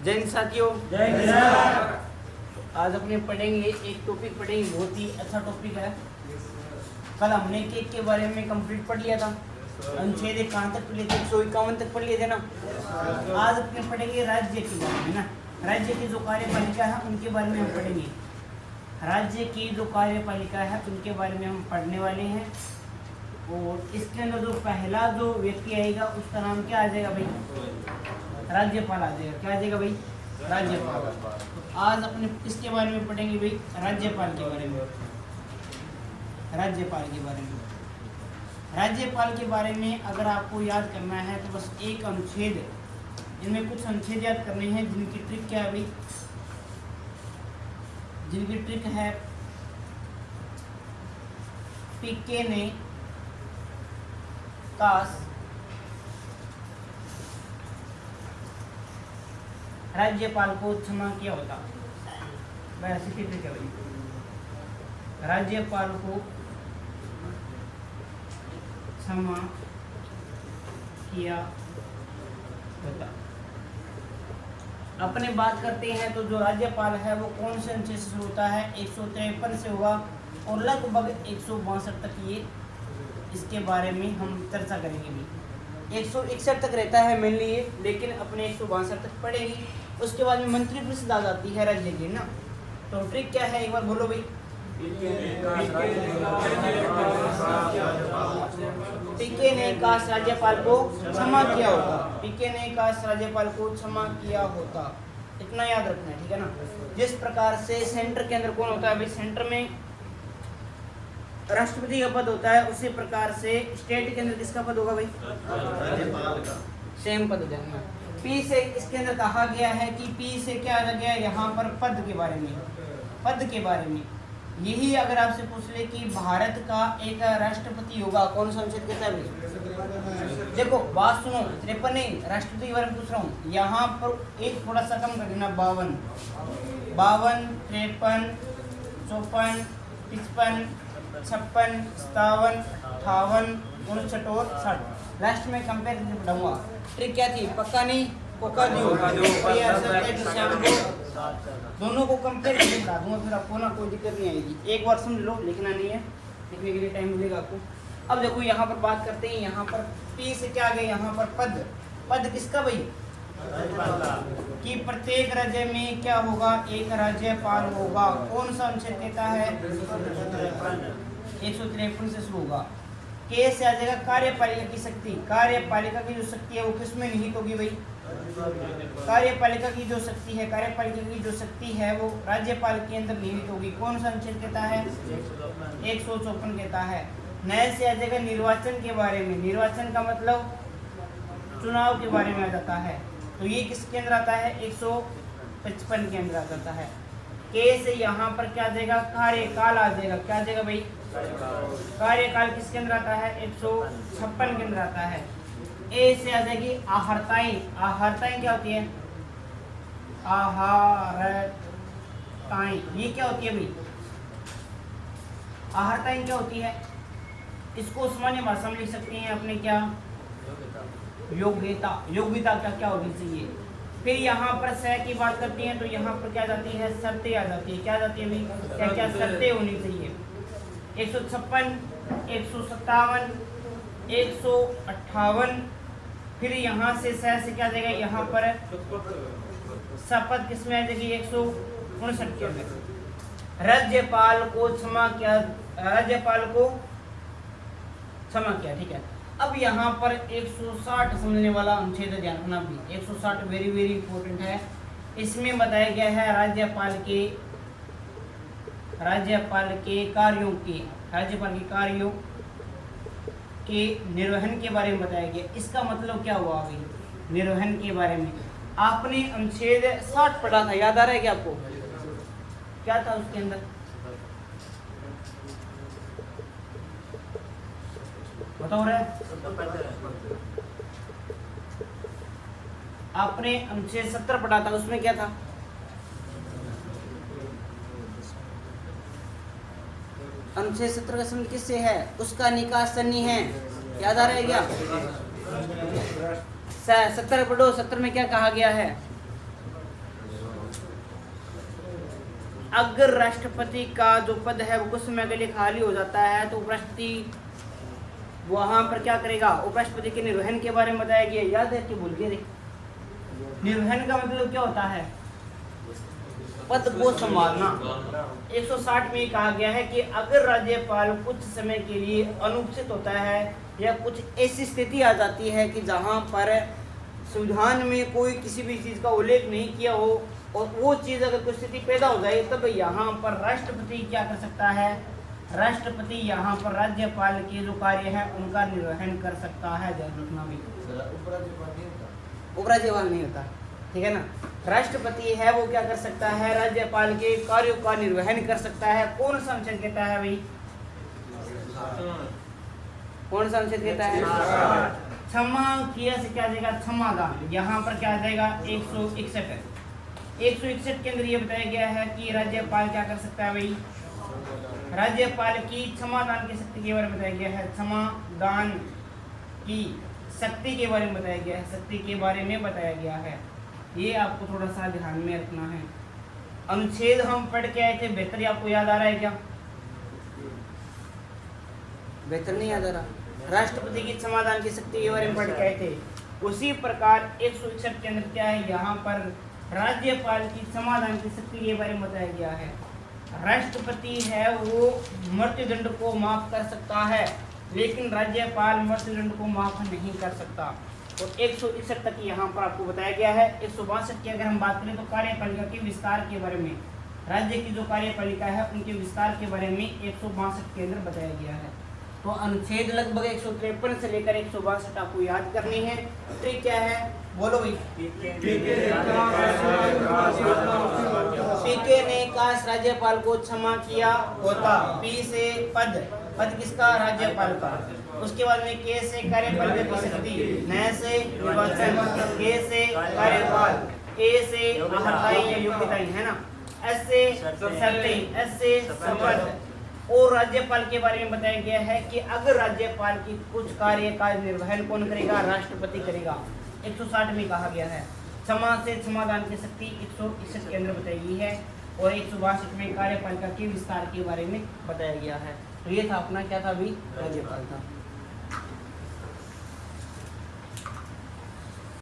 जय हिंद साथियों। जय हिंद। आज अपने पढ़ेंगे एक टॉपिक पढ़ेंगे, बहुत ही अच्छा टॉपिक है। कल हमने केक के बारे में कंप्लीट पढ़ लिया था, अनुच्छेद कहाँ तक पढ़ लिए थे, 151 तक पढ़ लिए थे ना। आज अपने पढ़ेंगे राज्य के बारे में ना, राज्य की जो कार्यपालिका है उनके बारे में हम पढ़ेंगे। राज्य की जो कार्यपालिका है उनके बारे में हम पढ़ने वाले हैं। और इसके अंदर जो पहला जो व्यक्ति आएगा उसका नाम क्या आ जाएगा भाई? राज्यपाल आ जाएगा। क्या आ जाएगा भाई? राज्यपाल। आज अपने किसके बारे में पढ़ेंगे भाई? राज्यपाल के बारे में। राज्यपाल के बारे में, राज्यपाल के बारे में अगर आपको याद करना है तो बस एक अनुच्छेद, इनमें कुछ अनुच्छेद याद करने हैं जिनकी ट्रिक क्या है भाई? जिनकी ट्रिक है पीके ने काश राज्यपाल को क्षमा किया होता। वैसे ट्रिक है भाई, राज्यपाल को क्षमा किया होता। अपने बात करते हैं तो जो राज्यपाल है वो कौन से अनुच्छेद से शुरू होता है? 153 से होगा और लगभग 162 तक ये इसके बारे में हम चर्चा करेंगे भी। 161 तक रहता है मेनली ये, लेकिन अपने 162 तक पढ़ेगी। उसके बाद में मंत्रिपरिषद आ जाती है राज्य की ना। तो ट्रिक क्या है एक बार बोलो भाई? पीके ने काश राज्यपाल को क्षमा किया होता। पीके ने काश राज्यपाल को क्षमा किया होता, इतना याद रखना है, ठीक है ना। जिस प्रकार से सेंटर के अंदर कौन होता है भाई? सेंटर में राष्ट्रपति का पद होता है, उसी प्रकार से स्टेट के अंदर किसका पद होगा भाई? राज्यपाल का। सेम पद हो जाएगा। पी से इसके अंदर कहा गया है कि पी से क्या आ गया यहाँ पर? पद के बारे में। पद के बारे में यही अगर आपसे पूछ ले कि भारत का एक राष्ट्रपति होगा, कौन सा अनुच्छेद कहता है भाई? देखो बात सुनो, 53 नहीं, राष्ट्रपति के बारे में पूछ रहा हूँ। यहाँ पर एक थोड़ा सा कम कर देना, 52, 53, 54, 55, 56, 57, 58, 59 और 60। लास्ट में कंपेयर पढ़ाऊंगा। ट्रिक क्या थी? पक्का नहीं, कोका दोनों को कंपेयर करके पढ़ा दूंगा, फिर आपको ना कोई दिक्कत नहीं आएगी। एक बार समझ लो, लिखना नहीं है, लिखने के लिए टाइम मिलेगा आपको। अब देखो यहाँ पर बात करते हैं, यहाँ पर पी से क्या आ गया? यहाँ पर पद। पद किसका भाई? कि प्रत्येक राज्य में क्या होगा? एक राज्यपाल होगा। कौन सा अनुच्छेद कहता है? 153 से शुरू होगा। के से आ जाएगा कार्यपालिका की शक्ति। कार्यपालिका की जो शक्ति है वो किसमें निहित होगी भाई? कार्यपालिका की जो शक्ति है, कार्यपालिका की जो शक्ति है वो राज्यपाल के अंदर निहित होगी। कौन सा अनुच्छेद कहता है? 154 कहता है। नए से आ जाएगा निर्वाचन के बारे में। निर्वाचन का मतलब चुनाव के बारे में आ जाता है, तो ये किसके अंदर आता है? 155 के अंदर आ जाता है। के से यहाँ पर क्या आ जाएगा? कार्यकाल आ जाएगा। क्या आ जाएगा भाई? कार्यकाल किसके अंदर आता है? 156 के अंदर आता है। ए से आ जाएगी आहर्ताएं। आहर्ताएं क्या होती है? आहर्ताएं, ये क्या होती है भाई? आहर्ताएं क्या होती है? इसको सामान्य भाषा में लिख सकते हैं अपने क्या? योग्यता। योग्यता का क्या होनी चाहिए? फिर यहाँ पर सह की बात करती हैं तो यहाँ पर क्या जाती है? शर्तें आ जाती है। क्या जाती है भाई? क्या क्या शर्तें होनी चाहिए? 156, 157, 158। फिर यहाँ से सह से क्या जाएगा? यहाँ पर शपथ किसमें आ जाएगी? 159 के अंदर। राज्यपाल को क्षमा किया, राज्यपाल को क्षमा किया, ठीक है। अब यहाँ पर 160 समझने वाला अनुच्छेद ध्यान रखना भी। 160 वेरी वेरी इंपॉर्टेंट है। इसमें बताया गया है राज्यपाल के कार्यों के, राज्यपाल के कार्यों के निर्वहन के बारे में बताया गया। इसका मतलब क्या हुआ अभी? निर्वहन के बारे में आपने अनुच्छेद 60 पढ़ा था, याद आ रहा है क्या आपको? क्या था उसके अंदर? बताओ रहा है? आपने अनुच्छेद 70 पढ़ा था, उसमें क्या था? अनुच्छेद 70 का संबंध किससे है? उसका निकास सन्नी है। याद आ रहा है क्या? 70 पढ़ो। 70 में क्या कहा गया है? अगर राष्ट्रपति का जो पद है वो कुछ समय के लिए खाली हो जाता है तो उपराष्ट्रपति वहां पर क्या करेगा, उपराष्ट्रपति के निर्वहन के बारे में बताया गया। याद है कि भूल गए? निर्वहन का मतलब क्या होता है? पद को संभालना। 160 में कहा गया है कि अगर राज्यपाल कुछ समय के लिए अनुपस्थित होता है या कुछ ऐसी स्थिति आ जाती है कि जहां पर संविधान में कोई किसी भी चीज का उल्लेख नहीं किया हो और वो चीज अगर कोई स्थिति पैदा हो जाए तब यहाँ पर राष्ट्रपति क्या कर सकता है, राष्ट्रपति यहाँ पर राज्यपाल के जो कार्य है उनका निर्वहन कर सकता है। ध्यान रखना भी, उपराज्यपाल नहीं होता, ठीक है ना। राष्ट्रपति है वो क्या कर सकता है, राज्यपाल के कार्यों का निर्वहन कर सकता है। कौन सा अनुच्छेद कहता है भाई, कौन सा अनुच्छेद कहता है? क्षमा किया से क्या जाएगा, क्षमादान। यहाँ पर क्या आ जाएगा 161। 161 के अंदर ये बताया गया है कि राज्यपाल क्या कर सकता है भाई, राज्यपाल की क्षमादान की शक्ति के बारे में बताया गया है। क्षमादान की शक्ति के बारे में बताया गया है, शक्ति के बारे में बताया गया है। ये आपको थोड़ा सा ध्यान में रखना है। अनुच्छेद हम पढ़ के आए थे, बेहतर आपको याद आ रहा है क्या? बेहतर नहीं याद आ रहा? राष्ट्रपति की क्षमादान की शक्ति के बारे में पढ़ के आए थे। उसी प्रकार 161 के अंदर क्या है, यहाँ पर राज्यपाल की क्षमादान की शक्ति के बारे में बताया गया है। राष्ट्रपति है वो मृत्युदंड को माफ कर सकता है, लेकिन राज्यपाल मृत्युदंड को माफ नहीं कर सकता। तो 161 तक यहाँ पर आपको बताया गया है। 162 की अगर हम बात करें तो कार्यपालिका के विस्तार के बारे में, राज्य की जो कार्यपालिका है उनके विस्तार के बारे में 162 के अंदर बताया गया है। तो अनुच्छेद लगभग 153 से लेकर 162 आपको याद करनी है। ट्रिक क्या है, बोलो भाई? पीके ने काश राज्यपाल को क्षमा किया होता। पी से पद, पद किसका? राज्यपाल का। उसके बाद में के से कार्यपालिका की शक्ति, न से निर्वाचन, के से कार्यपाल, ए से अहर्ताई या योग्यताएं है ना, एस से शर्तें, एस से शपथ। और राज्यपाल के बारे में बताया गया है कि अगर राज्यपाल की कुछ कार्य का निर्वहन कौन करेगा, राष्ट्रपति करेगा। 160 में कहा गया है। क्षमा से क्षमादान की शक्ति 161 के अंदर बताई गई है और 162 में कार्यपालिका के विस्तार के बारे में बताया गया है। तो ये था अपना क्या था अभी, राज्यपाल था।